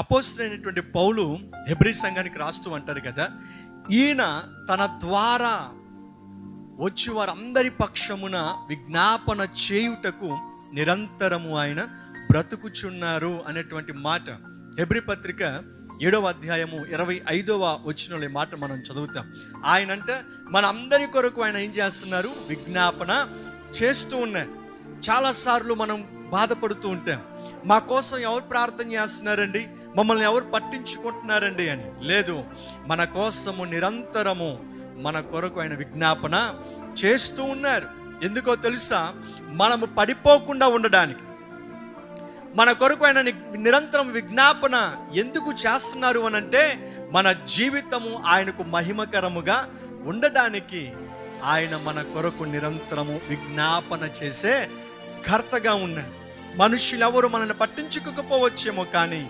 అపోస్తలుడైనటువంటి పౌలు Hebrew సంఘానికి రాస్తూ అంటారు కదా, ఈయన తన ద్వారా వచ్చి వారందరి పక్షమున విజ్ఞాపన చేయుటకు నిరంతరము ఆయన బ్రతుకుచున్నారు అనేటువంటి మాట హెబ్రీ పత్రిక 7వ అధ్యాయము 25వ వచనంలో ఈ మాట మనం చదువుతాం. ఆయన అంటే మన అందరి కొరకు ఆయన ఏం చేస్తున్నారు? విజ్ఞాపన చేస్తూ ఉన్నారు. చాలాసార్లు మనం బాధపడుతూ ఉంటాం, మా కోసం ఎవరు ప్రార్థన చేస్తున్నారండి, మమ్మల్ని ఎవరు పట్టించుకుంటున్నారండి అని. లేదు, మన కోసము నిరంతరము మన కొరకు ఆయన విజ్ఞాపన చేస్తూ ఉన్నారు. ఎందుకో తెలుసా? మనము పడిపోకుండా ఉండడానికి మన కొరకు ఆయన నిరంతరం విజ్ఞాపన ఎందుకు చేస్తున్నారు అనంటే, మన జీవితము ఆయనకు మహిమకరముగా ఉండడానికి ఆయన మన కొరకు నిరంతరము విజ్ఞాపన చేసే కర్తగా ఉన్నారు. మనుషులు ఎవరు మనల్ని పట్టించుకోకపోవచ్చేమో, కానీ